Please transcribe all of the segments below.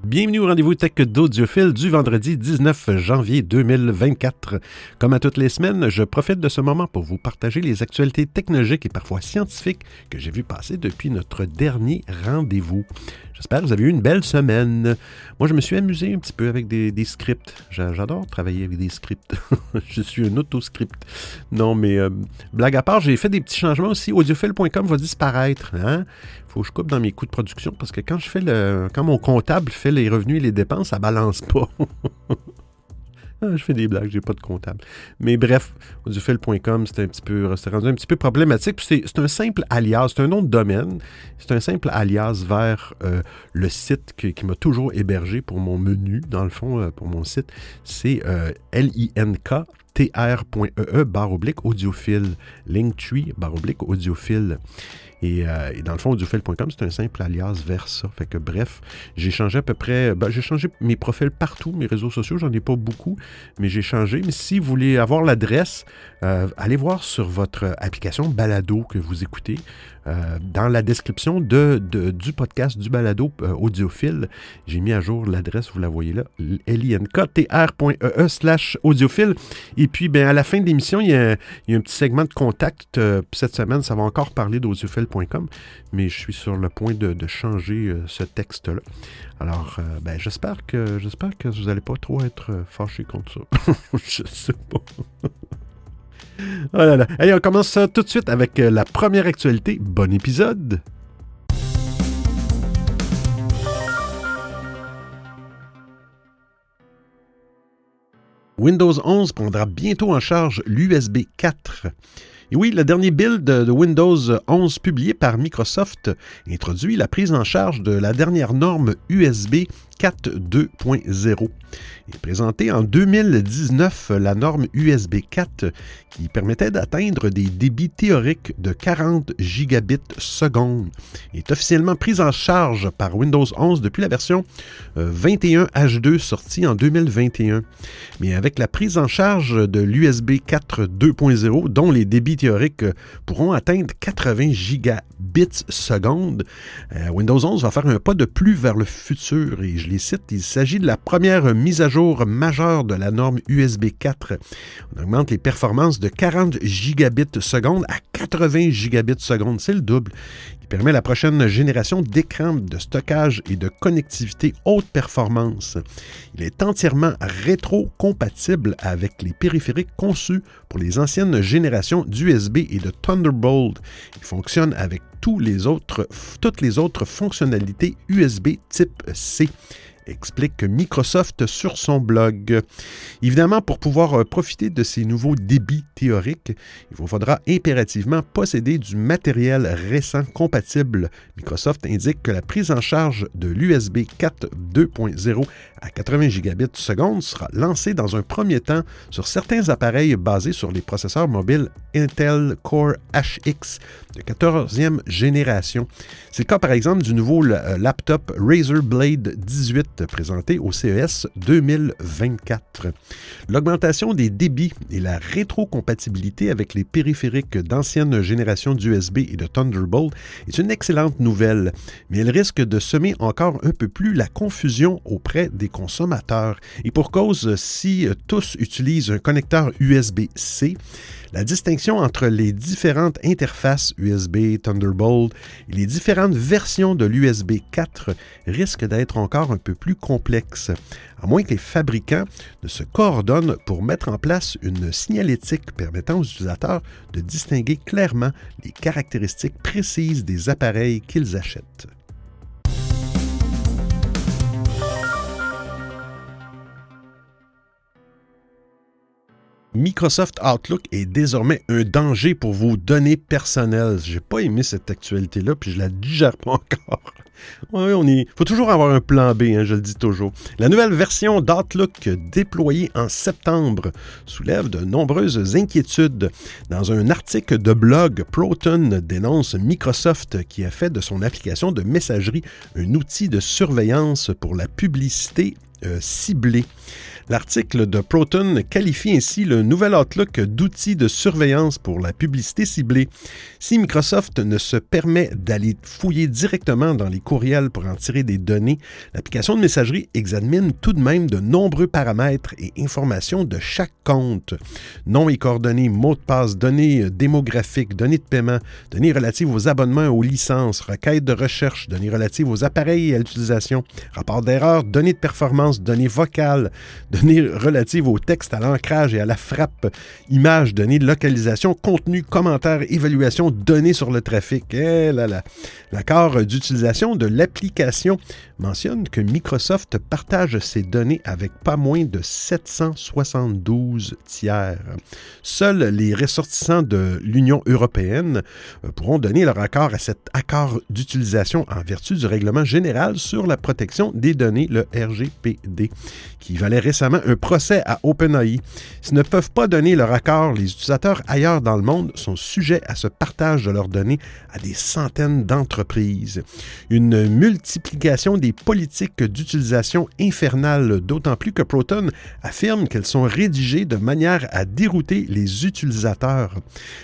Bienvenue au rendez-vous tech d'Audiophile du vendredi 19 janvier 2024. Comme à toutes les semaines, je profite de ce moment pour vous partager les actualités technologiques et parfois scientifiques que j'ai vues passer depuis notre dernier rendez-vous. J'espère que vous avez eu une belle semaine. Moi, je me suis amusé un petit peu avec des scripts. J'adore travailler avec des scripts. Je suis un autoscript. Non, mais blague à part, j'ai fait des petits changements aussi. Audiophile.com va disparaître. Hein? Faut que je coupe dans mes coûts de production parce que quand mon comptable fait les revenus et les dépenses, ça balance pas. Je fais des blagues, j'ai pas de comptable. Mais bref, audiophile.com, c'est rendu un petit peu problématique. Puis c'est un simple alias, c'est un nom de domaine. C'est un simple alias vers le site qui m'a toujours hébergé pour mon menu, dans le fond, pour mon site. C'est linktr.ee/audiophile. Linktree /audiophile. Et dans le fond, audiophile.com, c'est un simple alias vers ça. Fait que bref, j'ai changé à peu près... j'ai changé mes profils partout, mes réseaux sociaux, j'en ai pas beaucoup, mais j'ai changé. Mais si vous voulez avoir l'adresse, allez voir sur votre application Balado que vous écoutez. Dans la description du podcast du Balado Audiophile, j'ai mis à jour l'adresse, vous la voyez là, linktr.ee/audiophile. Et puis, à la fin de l'émission, il y a un petit segment de contact. Cette semaine, ça va encore parler d'audiophile.com, mais je suis sur le point de changer ce texte-là. Alors, j'espère que vous n'allez pas trop être fâchés contre ça. Je sais pas. Oh là là. Allez, on commence ça tout de suite avec la première actualité. Bon épisode! Windows 11 prendra bientôt en charge l'USB 4. Et oui, le dernier build de Windows 11 publié par Microsoft introduit la prise en charge de la dernière norme USB 4.2.0. Et présentée en 2019, la norme USB 4 qui permettait d'atteindre des débits théoriques de 40 gigabits seconde est officiellement prise en charge par Windows 11 depuis la version 21H2 sortie en 2021. Mais avec la prise en charge de l'USB 4.2.0 dont les débits théoriques pourront atteindre 80 gigabits seconde, Windows 11 va faire un pas de plus vers le futur et je les cite, il s'agit de la première mise à jour majeure de la norme USB 4. On augmente les performances de 40 gigabits seconde à 80 gigabits seconde, c'est le double. Il permet la prochaine génération d'écrans de stockage et de connectivité haute performance. Il est entièrement rétro-compatible avec les périphériques conçus pour les anciennes générations d'USB et de Thunderbolt. Il fonctionne avec toutes les autres fonctionnalités USB type C, explique Microsoft sur son blog. Évidemment, pour pouvoir profiter de ces nouveaux débits théoriques, il vous faudra impérativement posséder du matériel récent compatible. Microsoft indique que la prise en charge de l'USB 4.2.0 à 80 gigabits seconde sera lancée dans un premier temps sur certains appareils basés sur les processeurs mobiles Intel Core HX de 14e génération. C'est le cas par exemple du nouveau laptop Razer Blade 18 présenté au CES 2024. L'augmentation des débits et la rétrocompatibilité avec les périphériques d'ancienne génération d'USB et de Thunderbolt est une excellente nouvelle, mais elle risque de semer encore un peu plus la confusion auprès des consommateurs. Et pour cause, si tous utilisent un connecteur USB-C, la distinction entre les différentes interfaces USB, Thunderbolt et les différentes versions de l'USB 4 risque d'être encore un peu plus complexe, à moins que les fabricants ne se coordonnent pour mettre en place une signalétique permettant aux utilisateurs de distinguer clairement les caractéristiques précises des appareils qu'ils achètent. Microsoft Outlook est désormais un danger pour vos données personnelles. J'ai pas aimé cette actualité-là, puis je la digère pas encore. Oui, faut toujours avoir un plan B, je le dis toujours. La nouvelle version d'Outlook déployée en septembre soulève de nombreuses inquiétudes. Dans un article de blog, Proton dénonce Microsoft qui a fait de son application de messagerie un outil de surveillance pour la publicité ciblée. L'article de Proton qualifie ainsi le nouvel Outlook d'outil de surveillance pour la publicité ciblée. Si Microsoft ne se permet d'aller fouiller directement dans les courriels pour en tirer des données, l'application de messagerie examine tout de même de nombreux paramètres et informations de chaque compte. Nom et coordonnées, mots de passe, données démographiques, données de paiement, données relatives aux abonnements et aux licences, requêtes de recherche, données relatives aux appareils et à l'utilisation, rapport d'erreur, données de performance, données vocales, données relatives au texte, à l'ancrage et à la frappe, images, données de localisation, contenu, commentaires, évaluation, données sur le trafic. Eh là là. L'accord d'utilisation de l'application mentionne que Microsoft partage ses données avec pas moins de 772 tiers. Seuls les ressortissants de l'Union européenne pourront donner leur accord à cet accord d'utilisation en vertu du règlement général sur la protection des données, le RGPD, qui valait récemment un procès à OpenAI. S'ils ne peuvent pas donner leur accord, les utilisateurs ailleurs dans le monde sont sujets à ce partage de leurs données à des centaines d'entreprises. Une multiplication des politiques d'utilisation infernale, d'autant plus que Proton affirme qu'elles sont rédigées de manière à dérouter les utilisateurs.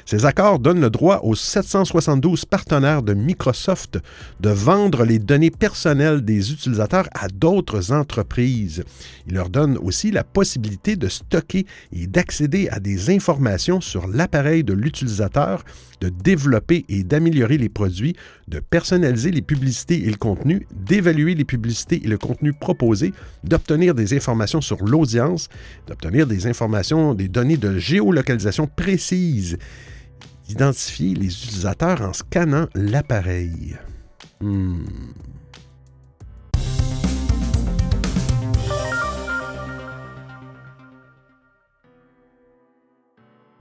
Ces accords donnent le droit aux 772 partenaires de Microsoft de vendre les données personnelles des utilisateurs à d'autres entreprises. Il leur donne aussi la possibilité de stocker et d'accéder à des informations sur l'appareil de l'utilisateur, de développer et d'améliorer les produits, de personnaliser les publicités et le contenu, d'évaluer les publicités et le contenu proposé, d'obtenir des informations sur l'audience, d'obtenir des informations, des données de géolocalisation précises, d'identifier les utilisateurs en scannant l'appareil.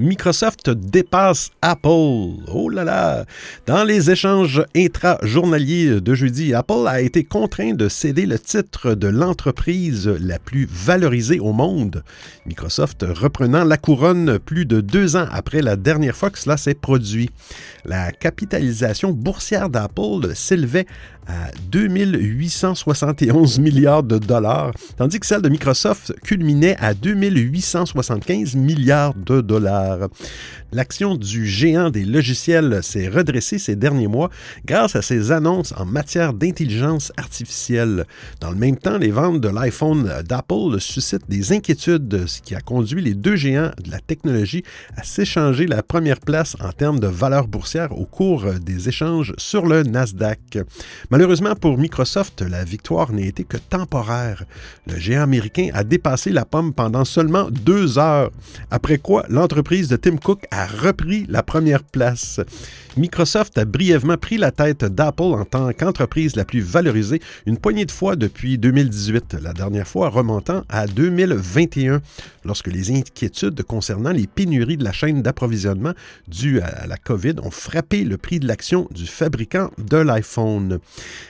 Microsoft dépasse Apple. Oh là là! Dans les échanges intra-journaliers de jeudi, Apple a été contraint de céder le titre de l'entreprise la plus valorisée au monde. Microsoft reprenant la couronne plus de 2 ans après la dernière fois que cela s'est produit. La capitalisation boursière d'Apple s'élevait à 2871 milliards de dollars, tandis que celle de Microsoft culminait à 2875 milliards de dollars. L'action du géant des logiciels s'est redressée ces derniers mois grâce à ses annonces en matière d'intelligence artificielle. Dans le même temps, les ventes de l'iPhone d'Apple suscitent des inquiétudes, ce qui a conduit les deux géants de la technologie à s'échanger la première place en termes de valeur boursière au cours des échanges sur le Nasdaq. Malheureusement pour Microsoft, la victoire n'a été que temporaire. Le géant américain a dépassé la pomme pendant seulement 2 heures, après quoi l'entreprise de Tim Cook a repris la première place. Microsoft a brièvement pris la tête d'Apple en tant qu'entreprise la plus valorisée une poignée de fois depuis 2018, la dernière fois remontant à 2021, lorsque les inquiétudes concernant les pénuries de la chaîne d'approvisionnement dues à la COVID ont frappé le prix de l'action du fabricant de l'iPhone.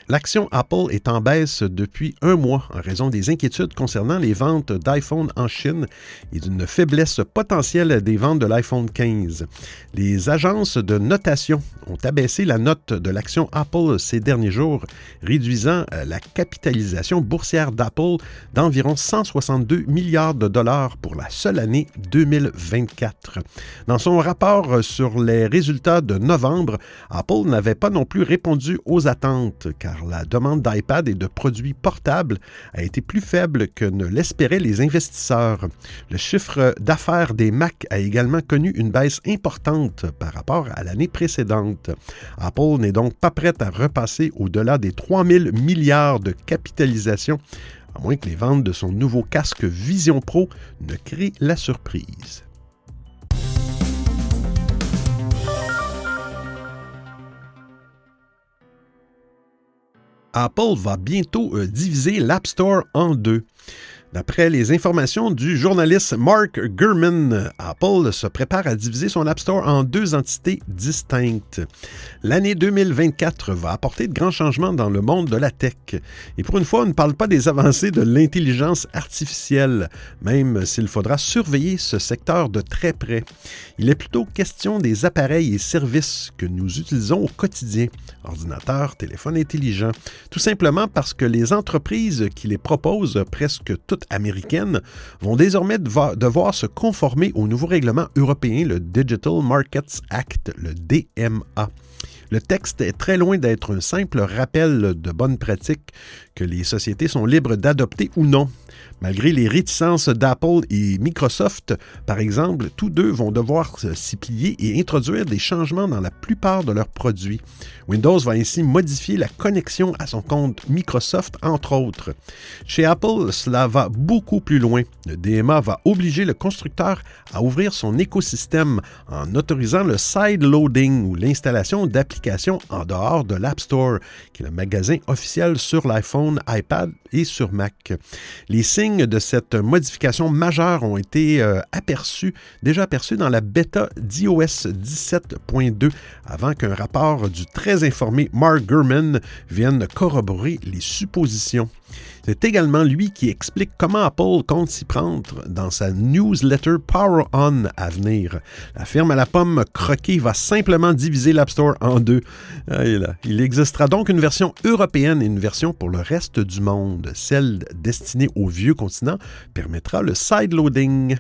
L'action Apple est en baisse depuis 1 mois en raison des inquiétudes concernant les ventes d'iPhone en Chine et d'une faiblesse potentielle des ventes de l'iPhone 15. Les agences de notation ont abaissé la note de l'action Apple ces derniers jours, réduisant la capitalisation boursière d'Apple d'environ 162 milliards de dollars pour la seule année 2024. Dans son rapport sur les résultats de novembre, Apple n'avait pas non plus répondu aux attentes, car la demande d'iPad et de produits portables a été plus faible que ne l'espéraient les investisseurs. Le chiffre d'affaires des Mac a également connu une baisse importante par rapport à l'année précédente. Apple n'est donc pas prête à repasser au-delà des 3 000 milliards de capitalisation, à moins que les ventes de son nouveau casque Vision Pro ne créent la surprise. Apple va bientôt diviser l'App Store en 2. D'après les informations du journaliste Mark Gurman, Apple se prépare à diviser son App Store en 2 entités distinctes. L'année 2024 va apporter de grands changements dans le monde de la tech. Et pour une fois, on ne parle pas des avancées de l'intelligence artificielle, même s'il faudra surveiller ce secteur de très près. Il est plutôt question des appareils et services que nous utilisons au quotidien, ordinateurs, téléphones intelligents, tout simplement parce que les entreprises qui les proposent, presque toutes toutes américaines, vont désormais devoir se conformer au nouveau règlement européen, le Digital Markets Act, le DMA. Le texte est très loin d'être un simple rappel de bonnes pratiques que les sociétés sont libres d'adopter ou non. Malgré les réticences d'Apple et Microsoft, par exemple, tous deux vont devoir s'y plier et introduire des changements dans la plupart de leurs produits. Windows va ainsi modifier la connexion à son compte Microsoft, entre autres. Chez Apple, cela va beaucoup plus loin. Le DMA va obliger le constructeur à ouvrir son écosystème en autorisant le side-loading ou l'installation d'applications en dehors de l'App Store, qui est le magasin officiel sur l'iPhone, iPad et sur Mac. Les signes de cette modification majeure ont été déjà aperçus dans la bêta d'iOS 17.2 avant qu'un rapport du très informé Mark Gurman vienne corroborer les suppositions. C'est également lui qui explique comment Apple compte s'y prendre dans sa newsletter Power On à venir. La firme à la pomme croquée va simplement diviser l'App Store en deux. Il existera donc une version européenne et une version pour le reste du monde. Celle destinée au vieux continent permettra le sideloading.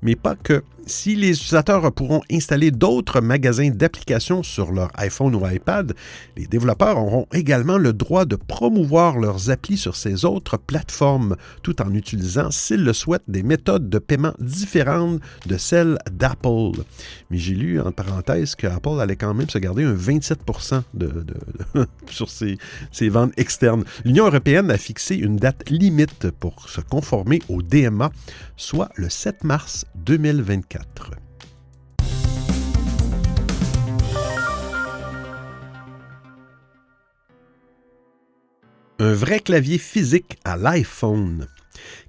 Mais pas que. Si les utilisateurs pourront installer d'autres magasins d'applications sur leur iPhone ou iPad, les développeurs auront également le droit de promouvoir leurs applis sur ces autres plateformes, tout en utilisant, s'ils le souhaitent, des méthodes de paiement différentes de celles d'Apple. Mais j'ai lu, en parenthèse, qu'Apple allait quand même se garder un 27% sur ses ventes externes. L'Union européenne a fixé une date limite pour se conformer au DMA, soit le 7 mars 2024. Un vrai clavier physique à l'iPhone.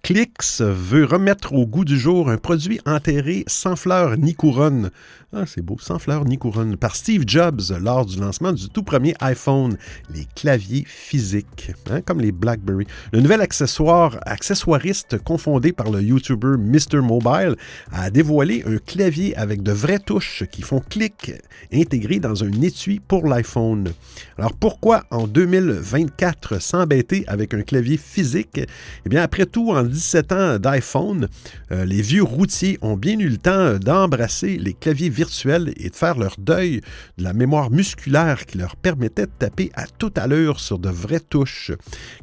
Clix veut remettre au goût du jour un produit enterré sans fleurs ni couronne. Ah, c'est beau, sans fleurs ni couronne. Par Steve Jobs lors du lancement du tout premier iPhone, les claviers physiques, comme les BlackBerry. Le nouvel accessoiriste confondé par le YouTuber Mr. Mobile a dévoilé un clavier avec de vraies touches qui font clic intégré dans un étui pour l'iPhone. Alors pourquoi en 2024 s'embêter avec un clavier physique? Eh bien, après tout, en 17 ans d'iPhone, les vieux routiers ont bien eu le temps d'embrasser les claviers virtuels et de faire leur deuil de la mémoire musculaire qui leur permettait de taper à toute allure sur de vraies touches.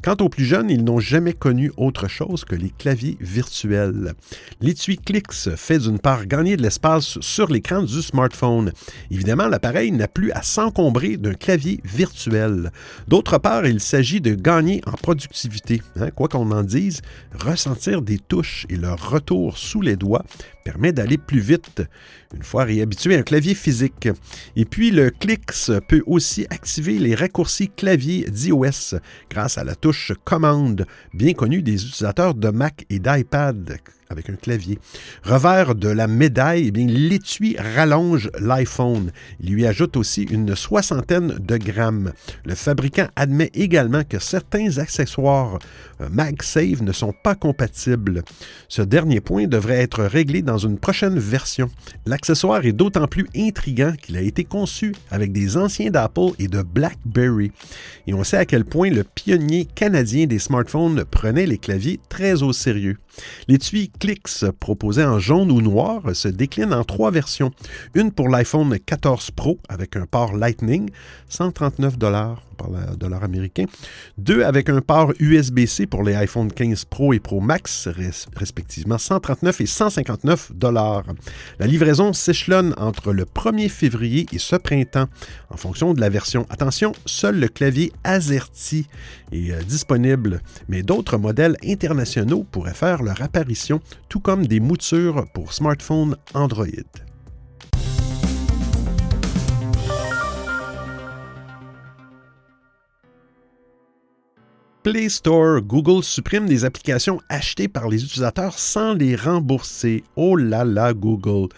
Quant aux plus jeunes, ils n'ont jamais connu autre chose que les claviers virtuels. L'étui Clix fait d'une part gagner de l'espace sur l'écran du smartphone. Évidemment, l'appareil n'a plus à s'encombrer d'un clavier virtuel. D'autre part, il s'agit de gagner en productivité. Quoi qu'on en dise, ressentir des touches et leur retour sous les doigts permet d'aller plus vite, une fois réhabitué à un clavier physique. Et puis, le Clix peut aussi activer les raccourcis clavier d'iOS grâce à la touche commande, bien connue des utilisateurs de Mac et d'iPad avec un clavier. Revers de la médaille, eh bien, l'étui rallonge l'iPhone. Il lui ajoute aussi une 60aine de grammes. Le fabricant admet également que certains accessoires MagSafe ne sont pas compatibles. Ce dernier point devrait être réglé dans une prochaine version. L'accessoire est d'autant plus intriguant qu'il a été conçu avec des anciens d'Apple et de BlackBerry. Et on sait à quel point le pionnier canadien des smartphones prenait les claviers très au sérieux. L'étui Clix, proposé en jaune ou noir, se décline en 3 versions. Une pour l'iPhone 14 Pro avec un port Lightning, 139 $, on parle à dollars américains. 2 avec un port USB-C pour les iPhone 15 Pro et Pro Max, respectivement 139 et 159 $. La livraison s'échelonne entre le 1er février et ce printemps, en fonction de la version. Attention, seul le clavier AZERTY est disponible, mais d'autres modèles internationaux pourraient faire leur apparition, tout comme des moutures pour smartphones Android. Play Store, Google supprime des applications achetées par les utilisateurs sans les rembourser. Oh là là, Google!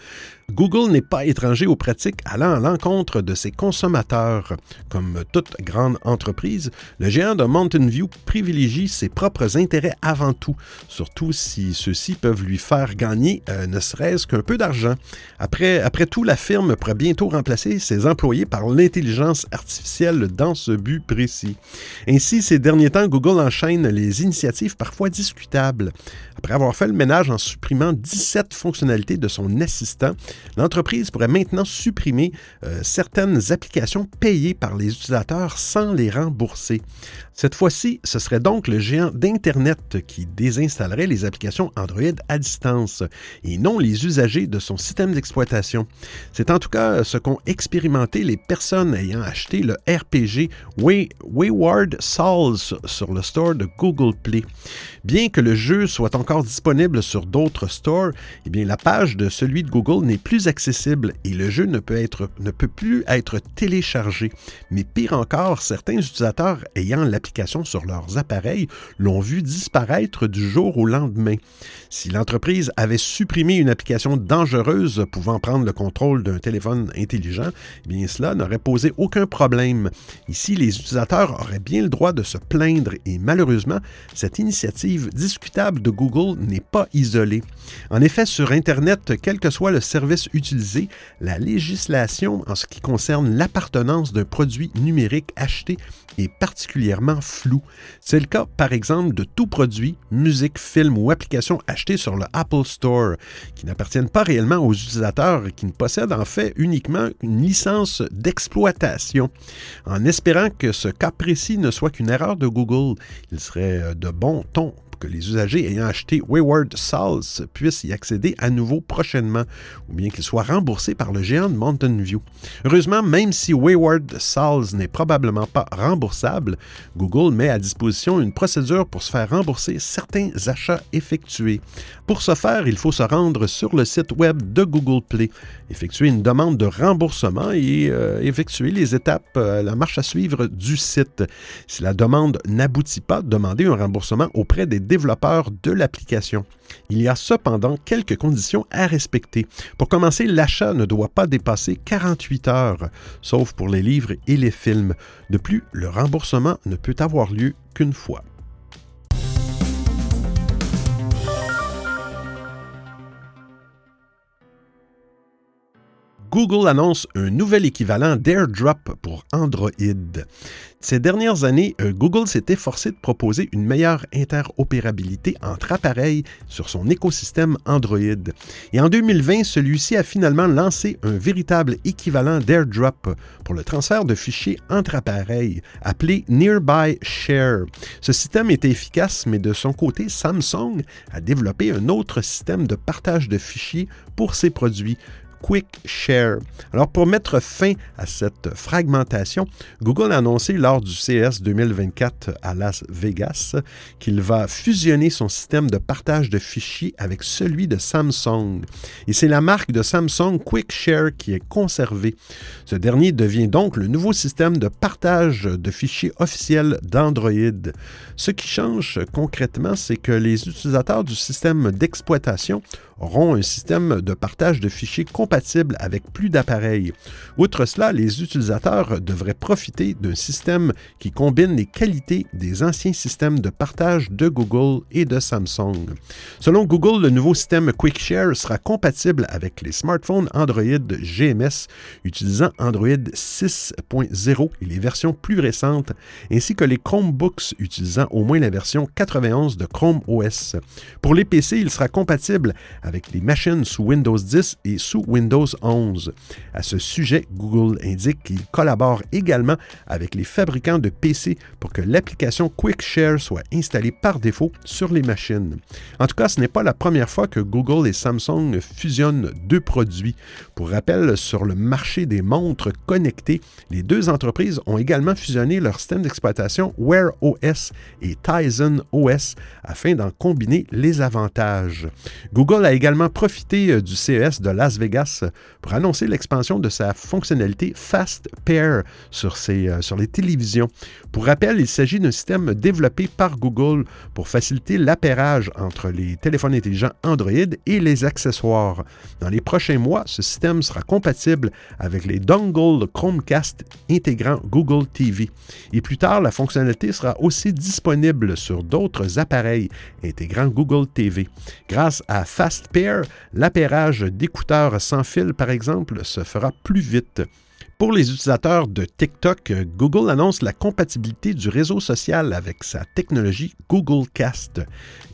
Google n'est pas étranger aux pratiques allant à l'encontre de ses consommateurs. Comme toute grande entreprise, le géant de Mountain View privilégie ses propres intérêts avant tout, surtout si ceux-ci peuvent lui faire gagner ne serait-ce qu'un peu d'argent. Après tout, la firme pourrait bientôt remplacer ses employés par l'intelligence artificielle dans ce but précis. Ainsi, ces derniers temps, Google Google enchaîne les initiatives parfois discutables. Après avoir fait le ménage en supprimant 17 fonctionnalités de son assistant, l'entreprise pourrait maintenant supprimer certaines applications payées par les utilisateurs sans les rembourser. Cette fois-ci, ce serait donc le géant d'Internet qui désinstallerait les applications Android à distance et non les usagers de son système d'exploitation. C'est en tout cas ce qu'ont expérimenté les personnes ayant acheté le RPG Wayward Souls sur le store de Google Play. Bien que le jeu soit encore disponible sur d'autres stores, eh bien, la page de celui de Google n'est plus accessible et le jeu ne peut plus être téléchargé. Mais pire encore, certains utilisateurs ayant l'application sur leurs appareils l'ont vu disparaître du jour au lendemain. Si l'entreprise avait supprimé une application dangereuse pouvant prendre le contrôle d'un téléphone intelligent, eh bien, cela n'aurait posé aucun problème. Ici, les utilisateurs auraient bien le droit de se plaindre et malheureusement, cette initiative discutable de Google n'est pas isolée. En effet, sur Internet, quel que soit le service utilisé, la législation en ce qui concerne l'appartenance d'un produit numérique acheté est particulièrement floue. C'est le cas, par exemple, de tout produit, musique, film ou application acheté sur le Apple Store, qui n'appartiennent pas réellement aux utilisateurs et qui ne possèdent en fait uniquement une licence d'exploitation. En espérant que ce cas précis ne soit qu'une erreur de Google, il serait de bon ton que les usagers ayant acheté Wayward Souls puissent y accéder à nouveau prochainement, ou bien qu'ils soient remboursés par le géant de Mountain View. Heureusement, même si Wayward Souls n'est probablement pas remboursable, Google met à disposition une procédure pour se faire rembourser certains achats effectués. Pour ce faire, il faut se rendre sur le site web de Google Play, effectuer une demande de remboursement et effectuer les étapes, la marche à suivre du site. Si la demande n'aboutit pas, demandez un remboursement auprès des développeurs de l'application. Il y a cependant quelques conditions à respecter. Pour commencer, l'achat ne doit pas dépasser 48 heures, sauf pour les livres et les films. De plus, le remboursement ne peut avoir lieu qu'une fois. Google annonce un nouvel équivalent d'AirDrop pour Android. Ces dernières années, Google s'est efforcé de proposer une meilleure interopérabilité entre appareils sur son écosystème Android. Et en 2020, celui-ci a finalement lancé un véritable équivalent d'AirDrop pour le transfert de fichiers entre appareils, appelé Nearby Share. Ce système était efficace, mais de son côté, Samsung a développé un autre système de partage de fichiers pour ses produits, Quick Share. Alors, pour mettre fin à cette fragmentation, Google a annoncé lors du CES 2024 à Las Vegas qu'il va fusionner son système de partage de fichiers avec celui de Samsung. Et c'est la marque de Samsung Quick Share qui est conservée. Ce dernier devient donc le nouveau système de partage de fichiers officiel d'Android. Ce qui change concrètement, c'est que les utilisateurs du système d'exploitation auront un système de partage de fichiers compatible avec plus d'appareils. Outre cela, les utilisateurs devraient profiter d'un système qui combine les qualités des anciens systèmes de partage de Google et de Samsung. Selon Google, le nouveau système Quick Share sera compatible avec les smartphones Android GMS utilisant Android 6.0 et les versions plus récentes, ainsi que les Chromebooks utilisant au moins la version 91 de Chrome OS. Pour les PC, il sera compatible avec les machines sous Windows 10 et sous Windows 11. À ce sujet, Google indique qu'il collabore également avec les fabricants de PC pour que l'application Quick Share soit installée par défaut sur les machines. En tout cas, ce n'est pas la première fois que Google et Samsung fusionnent deux produits. Pour rappel, sur le marché des montres connectées, les deux entreprises ont également fusionné leur système d'exploitation Wear OS et Tizen OS afin d'en combiner les avantages. Google a également profité du CES de Las Vegas pour annoncer l'expansion de sa fonctionnalité Fast Pair sur les télévisions. Pour rappel, il s'agit d'un système développé par Google pour faciliter l'appairage entre les téléphones intelligents Android et les accessoires. Dans les prochains mois, ce système sera compatible avec les dongles Chromecast intégrant Google TV. Et plus tard, la fonctionnalité sera aussi disponible sur d'autres appareils intégrant Google TV. Grâce à Fast Pair, l'appairage d'écouteurs sans fil, par exemple, se fera plus vite. Pour les utilisateurs de TikTok, Google annonce la compatibilité du réseau social avec sa technologie Google Cast.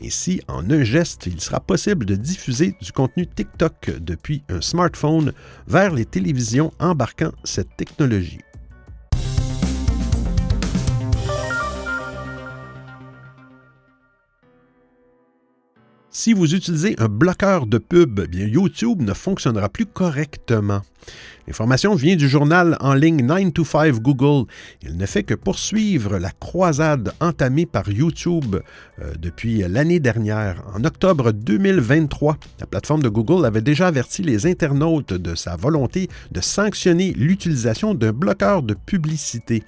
Ainsi, en un geste, il sera possible de diffuser du contenu TikTok depuis un smartphone vers les télévisions embarquant cette technologie. Si vous utilisez un bloqueur de pub, bien YouTube ne fonctionnera plus correctement. L'information vient du journal en ligne 9 to 5 Google. Il ne fait que poursuivre la croisade entamée par YouTube depuis l'année dernière. En octobre 2023, la plateforme de Google avait déjà averti les internautes de sa volonté de sanctionner l'utilisation d'un bloqueur de publicité.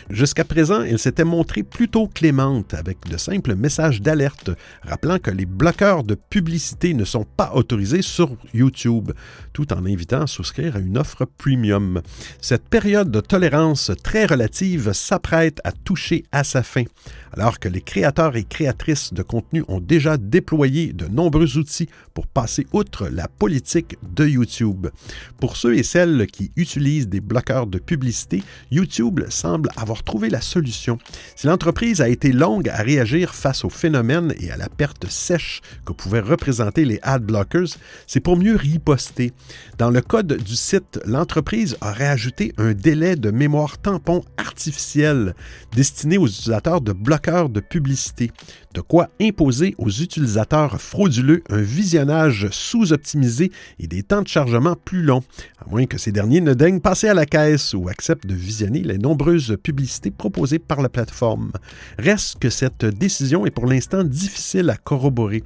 Jusqu'à présent, elle s'était montrée plutôt clémente avec de simples messages d'alerte rappelant que les bloqueurs de publicité ne sont pas autorisés sur YouTube, tout en invitant à souscrire à une offre premium. Cette période de tolérance très relative s'apprête à toucher à sa fin, alors que les créateurs et créatrices de contenu ont déjà déployé de nombreux outils pour passer outre la politique de YouTube. Pour ceux et celles qui utilisent des bloqueurs de publicité, YouTube semble avoir trouvé la solution. Si l'entreprise a été longue à réagir face au phénomène et à la perte sèche que pouvaient représenter les ad blockers, c'est pour mieux riposter. Dans le code du site, l'entreprise a ajouté un délai de mémoire tampon artificiel destiné aux utilisateurs de bloqueurs de publicité, de quoi imposer aux utilisateurs frauduleux un visionnage sous-optimisé et des temps de chargement plus longs, à moins que ces derniers ne daignent passer à la caisse ou acceptent de visionner les nombreuses publicités proposées par la plateforme. Reste que cette décision est pour l'instant difficile à corroborer.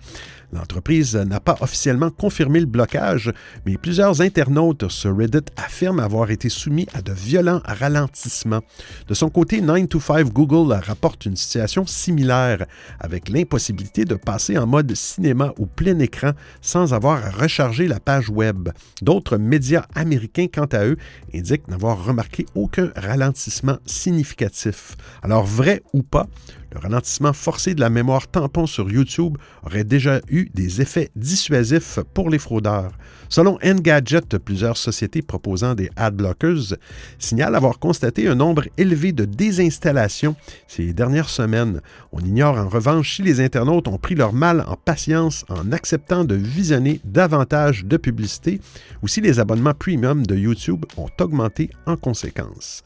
L'entreprise n'a pas officiellement confirmé le blocage, mais plusieurs internautes sur Reddit affirment avoir été soumis à de violents ralentissements. De son côté, 9 to 5 Google rapporte une situation similaire, avec l'impossibilité de passer en mode cinéma ou plein écran sans avoir à recharger la page web. D'autres médias américains, quant à eux, indiquent n'avoir remarqué aucun ralentissement significatif. Alors, vrai ou pas, le ralentissement forcé de la mémoire tampon sur YouTube aurait déjà eu des effets dissuasifs pour les fraudeurs. Selon Engadget, plusieurs sociétés proposant des ad blockers signalent avoir constaté un nombre élevé de désinstallations ces dernières semaines. On ignore en revanche si les internautes ont pris leur mal en patience en acceptant de visionner davantage de publicités ou si les abonnements premium de YouTube ont augmenté en conséquence.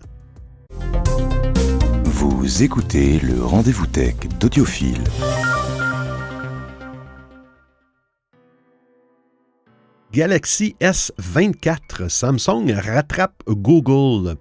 Vous écoutez le Rendez-vous Tech d'Audiophile. Galaxy S24, Samsung rattrape Google.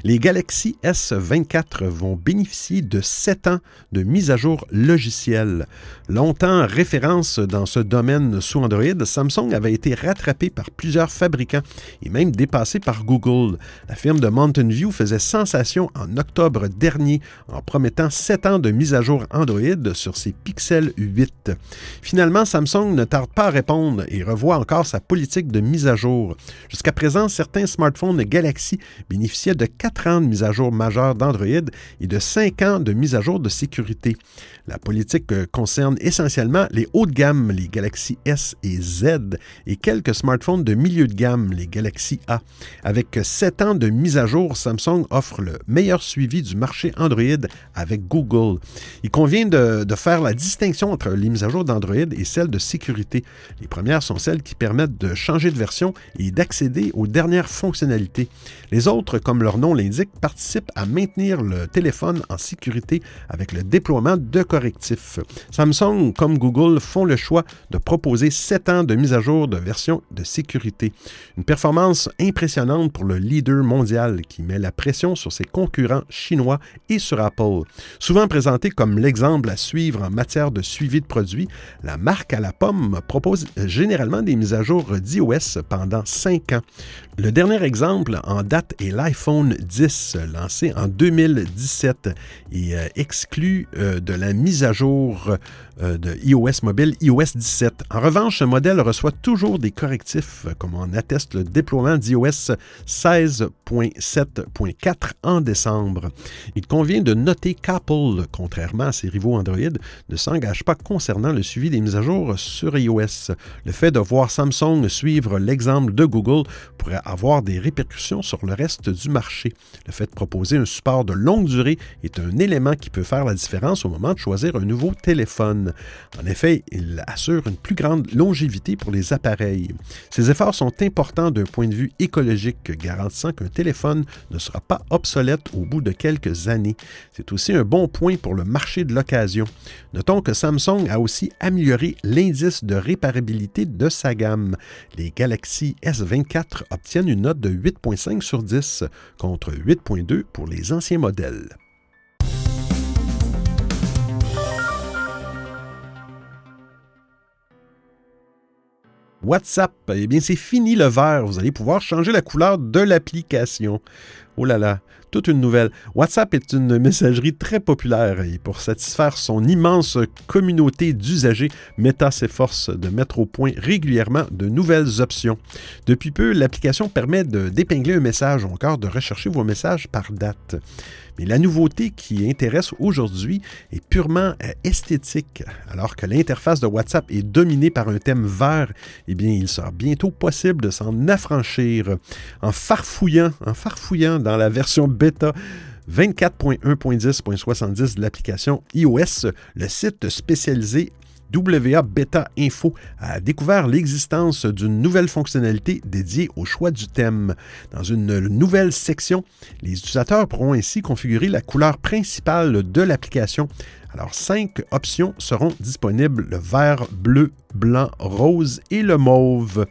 Les Galaxy S24 vont bénéficier de 7 ans de mise à jour logicielle. Longtemps référence dans ce domaine sous Android, Samsung avait été rattrapé par plusieurs fabricants et même dépassé par Google. La firme de Mountain View faisait sensation en octobre dernier en promettant 7 ans de mise à jour Android sur ses Pixel 8. Finalement, Samsung ne tarde pas à répondre et revoit encore sa politique de mise à jour. Jusqu'à présent, certains smartphones Galaxy bénéficiaient de 4 ans de mise à jour majeure d'Android et de 5 ans de mise à jour de sécurité. La politique concerne essentiellement les hauts de gamme, les Galaxy S et Z, et quelques smartphones de milieu de gamme, les Galaxy A. Avec 7 ans de mise à jour, Samsung offre le meilleur suivi du marché Android avec Google. Il convient de faire la distinction entre les mises à jour d'Android et celles de sécurité. Les premières sont celles qui permettent de changer de version et d'accéder aux dernières fonctionnalités. Les autres, comme leur nom l'indique, participent à maintenir le téléphone en sécurité avec le déploiement de correctifs. Samsung, comme Google, font le choix de proposer 7 ans de mise à jour de version de sécurité. Une performance impressionnante pour le leader mondial qui met la pression sur ses concurrents chinois et sur Apple. Souvent présenté comme l'exemple à suivre en matière de suivi de produits, la marque à la pomme propose généralement des mises à jour d'iOS pendant 5 ans. Le dernier exemple en date est l'iPhone X, lancé en 2017 et exclu de la mise à jour de iOS mobile iOS 17. En revanche, ce modèle reçoit toujours des correctifs, comme en atteste le déploiement d'iOS 16.7.4 en décembre. Il convient de noter qu'Apple, contrairement à ses rivaux Android, ne s'engage pas concernant le suivi des mises à jour sur iOS. Le fait de voir Samsung suivre l'exemple de Google pourrait avoir des répercussions sur le reste du marché. Le fait de proposer un support de longue durée est un élément qui peut faire la différence au moment de choisir un nouveau téléphone. En effet, il assure une plus grande longévité pour les appareils. Ces efforts sont importants d'un point de vue écologique, garantissant qu'un téléphone ne sera pas obsolète au bout de quelques années. C'est aussi un bon point pour le marché de l'occasion. Notons que Samsung a aussi amélioré l'indice de réparabilité de sa gamme. Les Galaxy S24 obtiennent une note de 8,5 sur 10 contre 8,2 pour les anciens modèles. WhatsApp, eh bien c'est fini le vert. Vous allez pouvoir changer la couleur de l'application. Oh là là, toute une nouvelle. WhatsApp est une messagerie très populaire et pour satisfaire son immense communauté d'usagers, Meta s'efforce de mettre au point régulièrement de nouvelles options. Depuis peu, l'application permet d'épingler un message ou encore de rechercher vos messages par date. Mais la nouveauté qui intéresse aujourd'hui est purement esthétique. Alors que l'interface de WhatsApp est dominée par un thème vert, eh bien, il sera bientôt possible de s'en affranchir. En farfouillant dans la version bêta 24.1.10.70 de l'application iOS, le site spécialisé WA Beta Info a découvert l'existence d'une nouvelle fonctionnalité dédiée au choix du thème. Dans une nouvelle section, les utilisateurs pourront ainsi configurer la couleur principale de l'application. Alors, 5 options seront disponibles, le vert, bleu, blanc, rose et le mauve.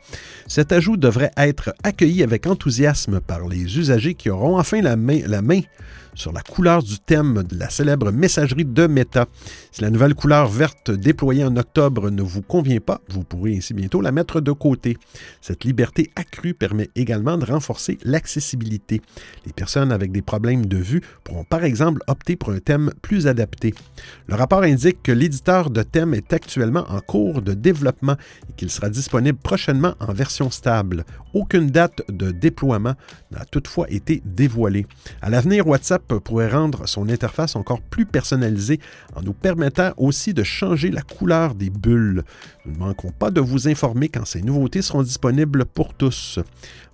Cet ajout devrait être accueilli avec enthousiasme par les usagers qui auront enfin la main sur la couleur du thème de la célèbre messagerie de Meta. Si la nouvelle couleur verte déployée en octobre ne vous convient pas, vous pourrez ainsi bientôt la mettre de côté. Cette liberté accrue permet également de renforcer l'accessibilité. Les personnes avec des problèmes de vue pourront par exemple opter pour un thème plus adapté. Le rapport indique que l'éditeur de thème est actuellement en cours de développement et qu'il sera disponible prochainement en version stable. Aucune date de déploiement n'a toutefois été dévoilée. À l'avenir, WhatsApp pourrait rendre son interface encore plus personnalisée en nous permettant aussi de changer la couleur des bulles. Nous ne manquons pas de vous informer quand ces nouveautés seront disponibles pour tous.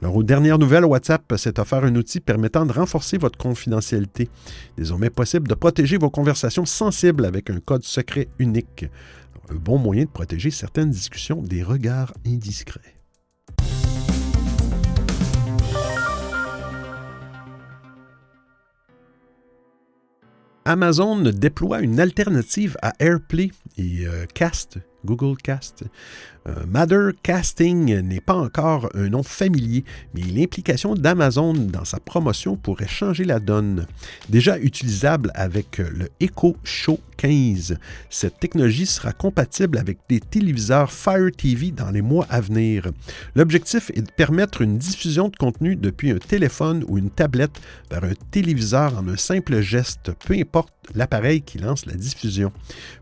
Alors, aux dernières nouvelles, WhatsApp s'est offert un outil permettant de renforcer votre confidentialité. Désormais possible de protéger vos conversations sensibles avec un code secret unique. Un bon moyen de protéger certaines discussions des regards indiscrets. Amazon déploie une alternative à AirPlay et Cast, Google Cast. Mattercasting n'est pas encore un nom familier, mais l'implication d'Amazon dans sa promotion pourrait changer la donne. Déjà utilisable avec le Echo Show 15, cette technologie sera compatible avec des téléviseurs Fire TV dans les mois à venir. L'objectif est de permettre une diffusion de contenu depuis un téléphone ou une tablette vers un téléviseur en un simple geste, peu importe l'appareil qui lance la diffusion.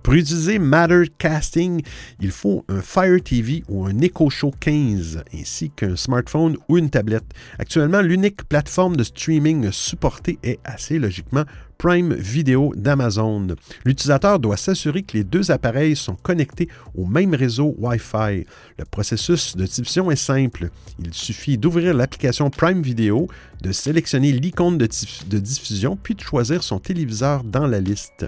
Pour utiliser Mattercasting, il faut un Fire TV ou un Echo Show 15, ainsi qu'un smartphone ou une tablette. Actuellement, l'unique plateforme de streaming supportée est assez logiquement Prime Video d'Amazon. L'utilisateur doit s'assurer que les deux appareils sont connectés au même réseau Wi-Fi. Le processus de diffusion est simple. Il suffit d'ouvrir l'application Prime Video, de sélectionner l'icône de diffusion, puis de choisir son téléviseur dans la liste.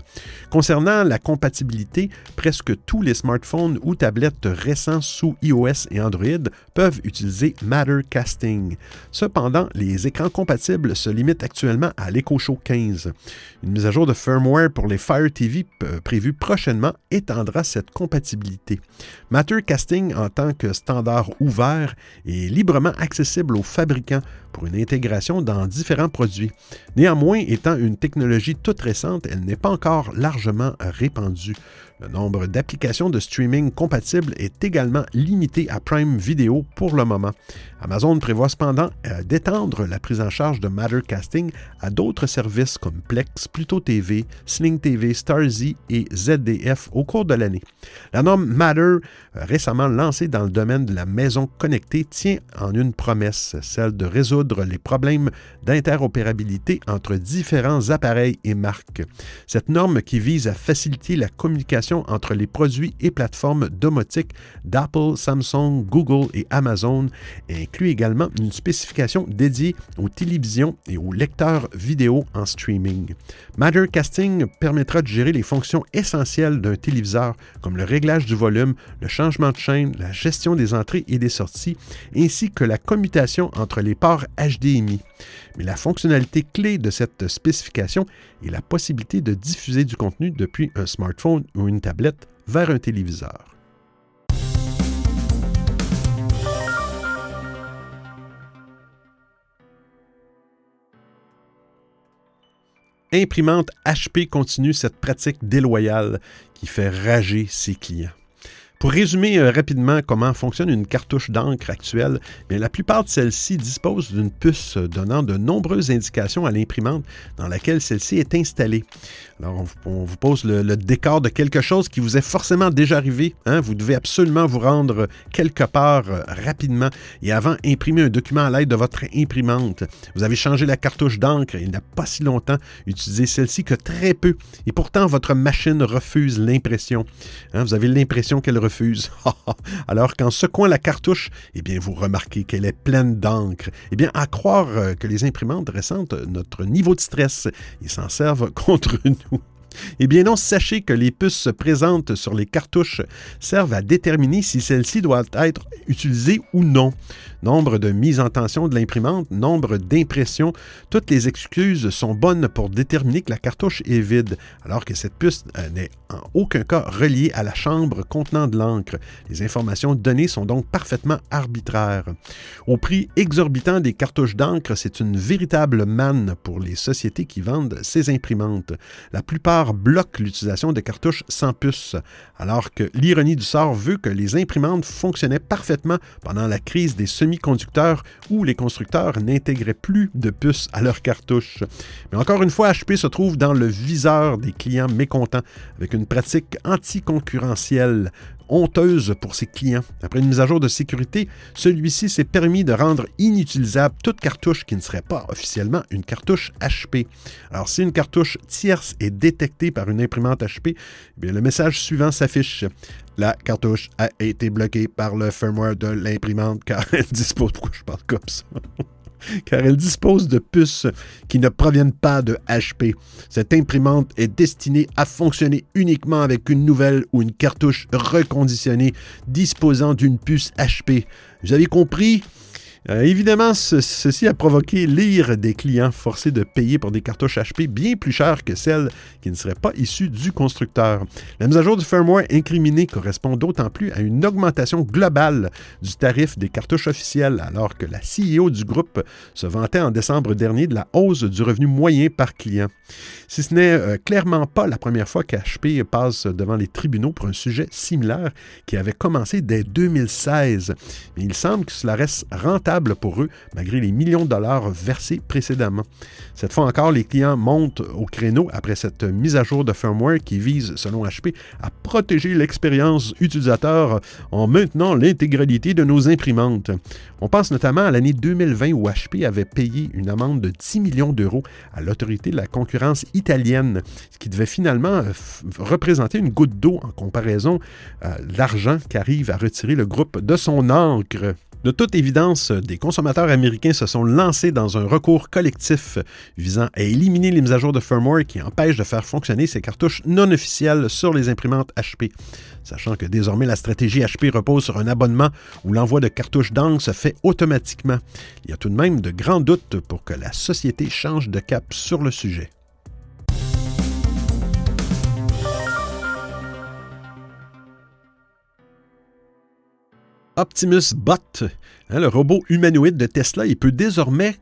Concernant la compatibilité, presque tous les smartphones ou tablettes récents sous iOS et Android peuvent utiliser Mattercasting. Cependant, les écrans compatibles se limitent actuellement à l'Echo Show 15. Une mise à jour de firmware pour les Fire TV prévue prochainement étendra cette compatibilité. Mattercasting, en tant que standard ouvert, est librement accessible aux fabricants pour une intégration dans différents produits. Néanmoins, étant une technologie toute récente, elle n'est pas encore largement répandue. Le nombre d'applications de streaming compatibles est également limité à Prime Video pour le moment. Amazon prévoit cependant d'étendre la prise en charge de Mattercasting à d'autres services comme Plex, Pluto TV, Sling TV, Starzy et ZDF au cours de l'année. La norme Matter, récemment lancée dans le domaine de la maison connectée, tient en une promesse, celle de résoudre résoudre les problèmes d'interopérabilité entre différents appareils et marques. Cette norme qui vise à faciliter la communication entre les produits et plateformes domotiques d'Apple, Samsung, Google et Amazon inclut également une spécification dédiée aux télévisions et aux lecteurs vidéo en streaming. Mattercasting permettra de gérer les fonctions essentielles d'un téléviseur comme le réglage du volume, le changement de chaîne, la gestion des entrées et des sorties, ainsi que la commutation entre les ports HDMI. Mais la fonctionnalité clé de cette spécification est la possibilité de diffuser du contenu depuis un smartphone ou une tablette vers un téléviseur. Imprimante HP continue cette pratique déloyale qui fait rager ses clients. Pour résumer rapidement comment fonctionne une cartouche d'encre actuelle, bien, la plupart de celles-ci disposent d'une puce donnant de nombreuses indications à l'imprimante dans laquelle celle-ci est installée. Alors, on vous pose le décor de quelque chose qui vous est forcément déjà arrivé. Hein? Vous devez absolument vous rendre quelque part rapidement et avant imprimer un document à l'aide de votre imprimante. Vous avez changé la cartouche d'encre il n'y a pas si longtemps, utilisé celle-ci que très peu et pourtant votre machine refuse l'impression. Hein? Vous avez l'impression qu'elle refuse. Alors qu'en secouant la cartouche, eh bien, vous remarquez qu'elle est pleine d'encre. Eh bien, à croire que les imprimantes ressentent notre niveau de stress et s'en servent contre nous. Eh bien non, sachez que les puces présentes sur les cartouches servent à déterminer si celles-ci doivent être utilisées ou non. Nombre de mises en tension de l'imprimante, nombre d'impressions, toutes les excuses sont bonnes pour déterminer que la cartouche est vide, alors que cette puce n'est en aucun cas reliée à la chambre contenant de l'encre. Les informations données sont donc parfaitement arbitraires. Au prix exorbitant des cartouches d'encre, c'est une véritable manne pour les sociétés qui vendent ces imprimantes. La plupart bloquent l'utilisation de cartouches sans puce, alors que l'ironie du sort veut que les imprimantes fonctionnaient parfaitement pendant la crise des semi-conducteurs où les constructeurs n'intégraient plus de puces à leurs cartouches. Mais encore une fois, HP se trouve dans le viseur des clients mécontents avec une pratique anticoncurrentielle honteuse pour ses clients. Après une mise à jour de sécurité, celui-ci s'est permis de rendre inutilisable toute cartouche qui ne serait pas officiellement une cartouche HP. Alors, si une cartouche tierce est détectée par une imprimante HP, eh bien, le message suivant s'affiche. La cartouche a été bloquée par le firmware de l'imprimante car elle dispose... Pourquoi je parle comme ça? Car elle dispose de puces qui ne proviennent pas de HP. Cette imprimante est destinée à fonctionner uniquement avec une nouvelle ou une cartouche reconditionnée disposant d'une puce HP. Vous avez compris? Évidemment, ceci a provoqué l'ire des clients forcés de payer pour des cartouches HP bien plus chères que celles qui ne seraient pas issues du constructeur. La mise à jour du firmware incriminé correspond d'autant plus à une augmentation globale du tarif des cartouches officielles, alors que la CEO du groupe se vantait en décembre dernier de la hausse du revenu moyen par client. Si ce n'est clairement pas la première fois qu'HP passe devant les tribunaux pour un sujet similaire qui avait commencé dès 2016, mais il semble que cela reste rentable pour eux, malgré les millions de dollars versés précédemment. Cette fois encore, les clients montent au créneau après cette mise à jour de firmware qui vise, selon HP, à protéger l'expérience utilisateur en maintenant l'intégralité de nos imprimantes. On pense notamment à l'année 2020 où HP avait payé une amende de 10 millions d'euros à l'autorité de la concurrence italienne, ce qui devait finalement représenter une goutte d'eau en comparaison de l'argent qu'arrive à retirer le groupe de son encre. De toute évidence, des consommateurs américains se sont lancés dans un recours collectif visant à éliminer les mises à jour de firmware qui empêchent de faire fonctionner ces cartouches non officielles sur les imprimantes HP. Sachant que désormais la stratégie HP repose sur un abonnement où l'envoi de cartouches d'encre se fait automatiquement. Il y a tout de même de grands doutes pour que la société change de cap sur le sujet. Optimus Bot, le robot humanoïde de Tesla, il peut désormais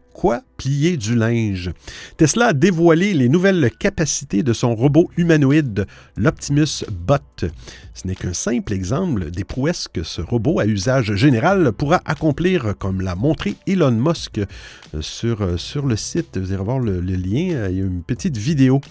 plier du linge. Tesla a dévoilé les nouvelles capacités de son robot humanoïde, l'Optimus Bot. Ce n'est qu'un simple exemple des prouesses que ce robot à usage général pourra accomplir, comme l'a montré Elon Musk sur le site. Vous irez voir le lien, il y a une petite vidéo.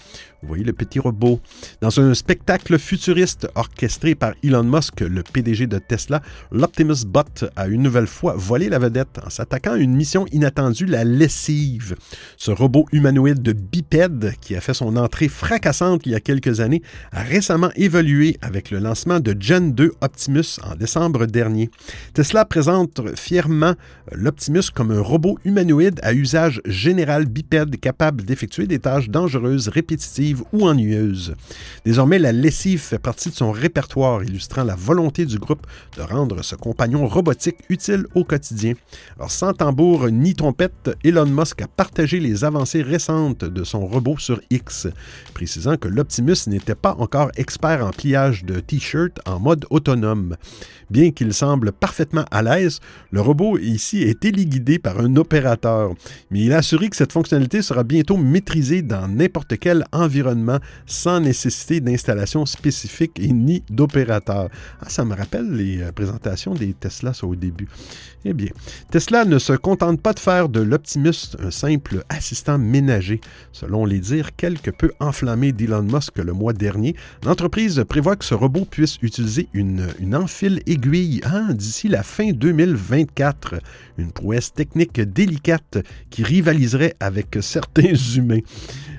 Vous voyez le petit robot. Dans un spectacle futuriste orchestré par Elon Musk, le PDG de Tesla, l'Optimus Bot a une nouvelle fois volé la vedette en s'attaquant à une mission inattendue, la lessive. Ce robot humanoïde bipède, qui a fait son entrée fracassante il y a quelques années, a récemment évolué avec le lancement de Gen 2 Optimus en décembre dernier. Tesla présente fièrement l'Optimus comme un robot humanoïde à usage général bipède capable d'effectuer des tâches dangereuses, répétitives ou ennuyeuses. Désormais, la lessive fait partie de son répertoire, illustrant la volonté du groupe de rendre ce compagnon robotique utile au quotidien. Alors, sans tambour ni trompette, Elon Musk a partagé les avancées récentes de son robot sur X, précisant que l'Optimus n'était pas encore expert en pliage de t-shirts en mode autonome. Bien qu'il semble parfaitement à l'aise, le robot ici est téléguidé par un opérateur, mais il a assuré que cette fonctionnalité sera bientôt maîtrisée dans n'importe quel environnement sans nécessité d'installation spécifique et ni d'opérateur. Ah, ça me rappelle les présentations des Tesla au début. Eh bien, Tesla ne se contente pas de faire de l'Optimus un simple assistant ménager. Selon les dires quelque peu enflammés d'Elon Musk le mois dernier, l'entreprise prévoit que ce robot puisse utiliser une enfile aiguille d'ici la fin 2024. Une prouesse technique délicate qui rivaliserait avec certains humains.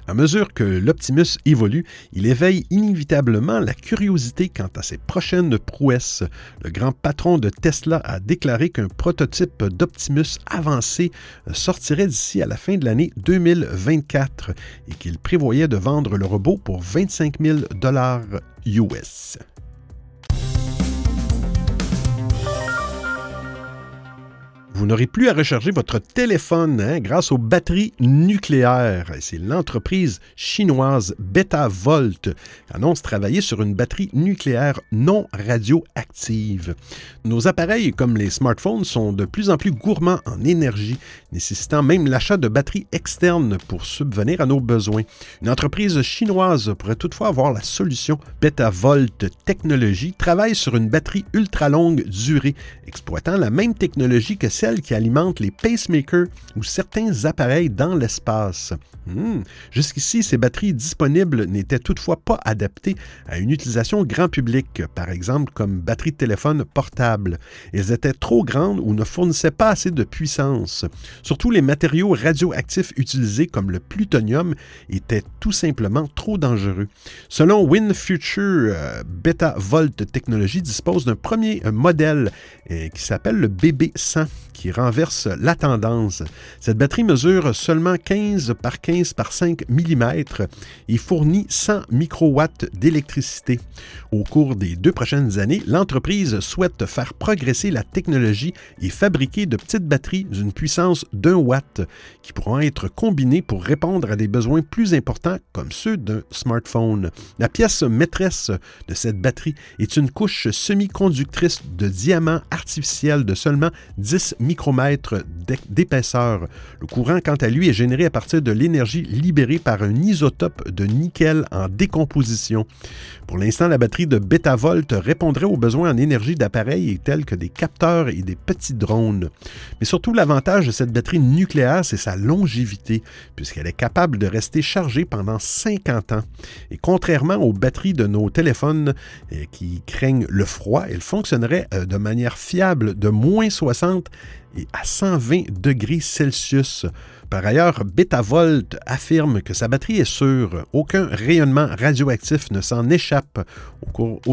À mesure que l'Optimus évolue, il éveille inévitablement la curiosité quant à ses prochaines prouesses. Le grand patron de Tesla a déclaré qu'un prototype d'Optimus avancé sortirait d'ici à la fin de l'année 2024 et qu'il prévoyait de vendre le robot pour 25 000 $ US. Vous n'aurez plus à recharger votre téléphone grâce aux batteries nucléaires. C'est l'entreprise chinoise Betavolt qui annonce travailler sur une batterie nucléaire non radioactive. Nos appareils, comme les smartphones, sont de plus en plus gourmands en énergie, nécessitant même l'achat de batteries externes pour subvenir à nos besoins. Une entreprise chinoise pourrait toutefois avoir la solution. Betavolt Technologies travaille sur une batterie ultra longue durée, exploitant la même technologie que celle qui alimente les pacemakers ou certains appareils dans l'espace. Jusqu'ici, ces batteries disponibles n'étaient toutefois pas adaptées à une utilisation grand public, par exemple comme batterie de téléphone portable. Elles étaient trop grandes ou ne fournissaient pas assez de puissance. Surtout, les matériaux radioactifs utilisés comme le plutonium étaient tout simplement trop dangereux. Selon WinFuture, Betavolt Technologies dispose d'un premier modèle qui s'appelle le BB100, qui renverse la tendance. Cette batterie mesure seulement 15 par 15 par 5 mm et fournit 100 microwatts d'électricité. Au cours des 2 prochaines années, l'entreprise souhaite faire progresser la technologie et fabriquer de petites batteries d'une puissance d'1 watt qui pourront être combinées pour répondre à des besoins plus importants comme ceux d'un smartphone. La pièce maîtresse de cette batterie est une couche semi-conductrice de diamant artificiel de seulement 10 micromètres d'épaisseur. Le courant, quant à lui, est généré à partir de l'énergie libérée par un isotope de nickel en décomposition. Pour l'instant, la batterie de Betavolt répondrait aux besoins en énergie d'appareils tels que des capteurs et des petits drones. Mais surtout, l'avantage de cette batterie nucléaire, c'est sa longévité, puisqu'elle est capable de rester chargée pendant 50 ans. Et contrairement aux batteries de nos téléphones qui craignent le froid, elle fonctionnerait de manière fiable de moins 60 et à 120 degrés Celsius. Par ailleurs, Betavolt affirme que sa batterie est sûre. Aucun rayonnement radioactif ne s'en échappe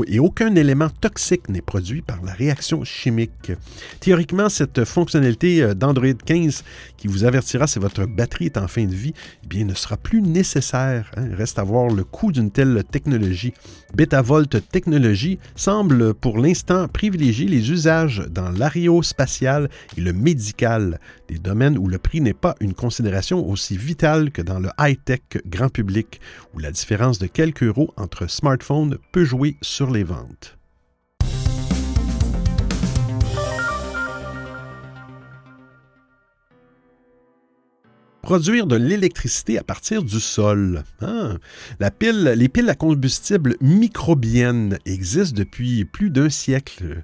et aucun élément toxique n'est produit par la réaction chimique. Théoriquement, cette fonctionnalité d'Android 15 qui vous avertira si votre batterie est en fin de vie, ne sera plus nécessaire. Reste à voir le coût d'une telle technologie. Betavolt Technologies semble pour l'instant privilégier les usages dans l'aérospatial et le médical, des domaines où le prix n'est pas une considération aussi vitale que dans le high-tech grand public, où la différence de quelques euros entre smartphones peut jouer sur les ventes. produire de l'électricité à partir du sol. Les piles à combustible microbiennes existent depuis plus d'un siècle.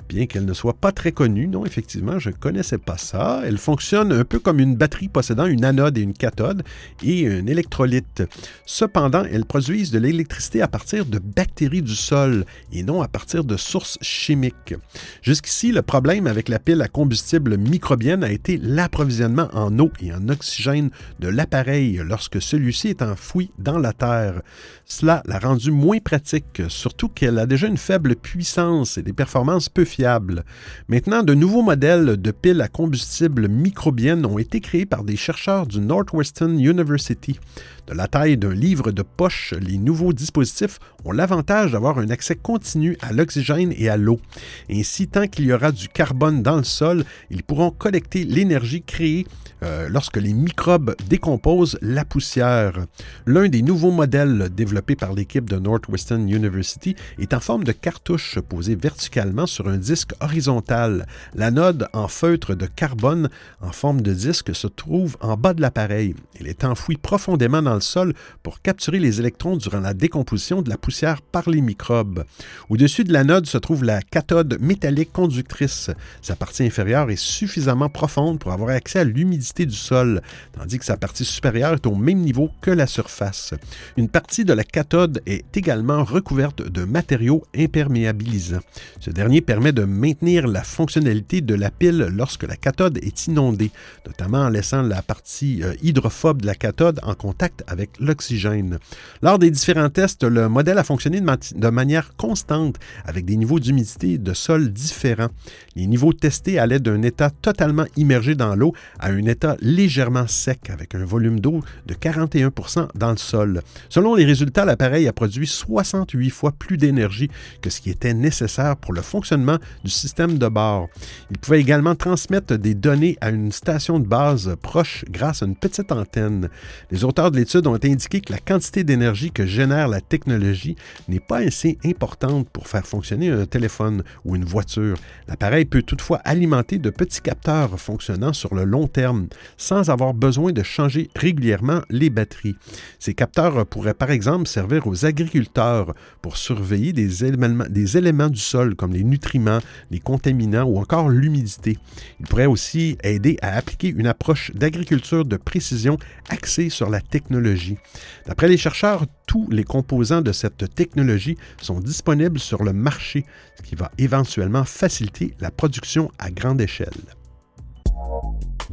Bien qu'elle ne soit pas très connue, non, effectivement, je ne connaissais pas ça. Elle fonctionne un peu comme une batterie possédant une anode et une cathode et un électrolyte. Cependant, elles produisent de l'électricité à partir de bactéries du sol et non à partir de sources chimiques. Jusqu'ici, le problème avec la pile à combustible microbienne a été l'approvisionnement en eau et en oxygène de l'appareil lorsque celui-ci est enfoui dans la terre. Cela l'a rendu moins pratique, surtout qu'elle a déjà une faible puissance et des performances peu fiables. Maintenant, de nouveaux modèles de piles à combustible microbiennes ont été créés par des chercheurs du Northwestern University. De la taille d'un livre de poche, les nouveaux dispositifs ont l'avantage d'avoir un accès continu à l'oxygène et à l'eau. Ainsi, tant qu'il y aura du carbone dans le sol, ils pourront collecter l'énergie créée lorsque les microbes décomposent la poussière. L'un des nouveaux modèles développés par l'équipe de Northwestern University est en forme de cartouche posée verticalement sur un disque horizontal. L'anode en feutre de carbone en forme de disque se trouve en bas de l'appareil. Elle est enfouie profondément dans le sol pour capturer les électrons durant la décomposition de la poussière par les microbes. Au-dessus de l'anode se trouve la cathode métallique conductrice. Sa partie inférieure est suffisamment profonde pour avoir accès à l'humidité du sol, tandis que sa partie supérieure est au même niveau que la surface. Une partie de la cathode est également recouverte de matériaux imperméabilisants. Ce dernier permet de maintenir la fonctionnalité de la pile lorsque la cathode est inondée, notamment en laissant la partie hydrophobe de la cathode en contact avec l'oxygène. Lors des différents tests, le modèle a fonctionné de manière constante avec des niveaux d'humidité de sol différents. Les niveaux testés allaient d'un état totalement immergé dans l'eau à un état légèrement sec avec un volume d'eau de 41 % dans le sol. Selon les résultats, l'appareil a produit 68 fois plus d'énergie que ce qui était nécessaire pour le fonctionnement du système de bord. Il pouvait également transmettre des données à une station de base proche grâce à une petite antenne. Les auteurs de l'étude ont indiqué que la quantité d'énergie que génère la technologie n'est pas assez importante pour faire fonctionner un téléphone ou une voiture. L'appareil peut toutefois alimenter de petits capteurs fonctionnant sur le long terme sans avoir besoin de changer régulièrement les batteries. Ces capteurs pourraient par exemple servir aux agriculteurs pour surveiller des éléments du sol comme les nutriments, les contaminants ou encore l'humidité. Ils pourraient aussi aider à appliquer une approche d'agriculture de précision axée sur la technologie. D'après les chercheurs, tous les composants de cette technologie sont disponibles sur le marché, ce qui va éventuellement faciliter la production à grande échelle.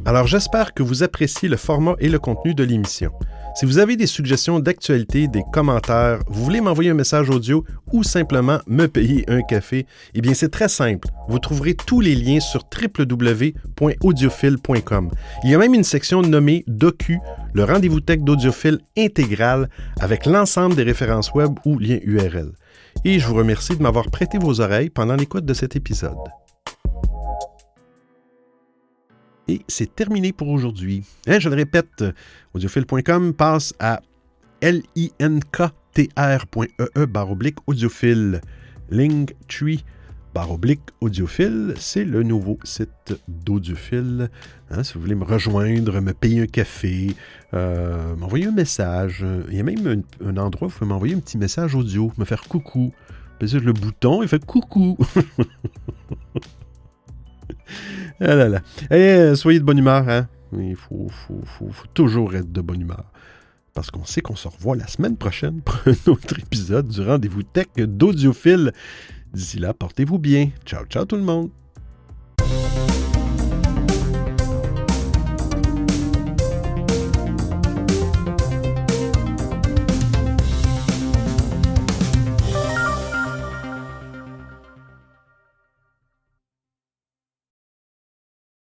Alors j'espère que vous appréciez le format et le contenu de l'émission. Si vous avez des suggestions d'actualité, des commentaires, vous voulez m'envoyer un message audio ou simplement me payer un café, eh bien c'est très simple. Vous trouverez tous les liens sur www.audiophile.com. Il y a même une section nommée Docu, le rendez-vous tech d'Audiophile intégral avec l'ensemble des références web ou liens URL. Et je vous remercie de m'avoir prêté vos oreilles pendant l'écoute de cet épisode. Et c'est terminé pour aujourd'hui. Je le répète, audiophile.com passe à linktr.ee/audiophile. Linktree /audiophile, c'est le nouveau site d'Audiophile. Si vous voulez me rejoindre, me payer un café, m'envoyer un message. Il y a même un endroit où vous pouvez m'envoyer un petit message audio, me faire coucou. Appuyez sur le bouton et fait coucou. Ah là là. Soyez de bonne humeur, hein? Il faut toujours être de bonne humeur. Parce qu'on sait qu'on se revoit la semaine prochaine pour un autre épisode du rendez-vous tech d'Audiophile. D'ici là, portez-vous bien. Ciao, ciao tout le monde!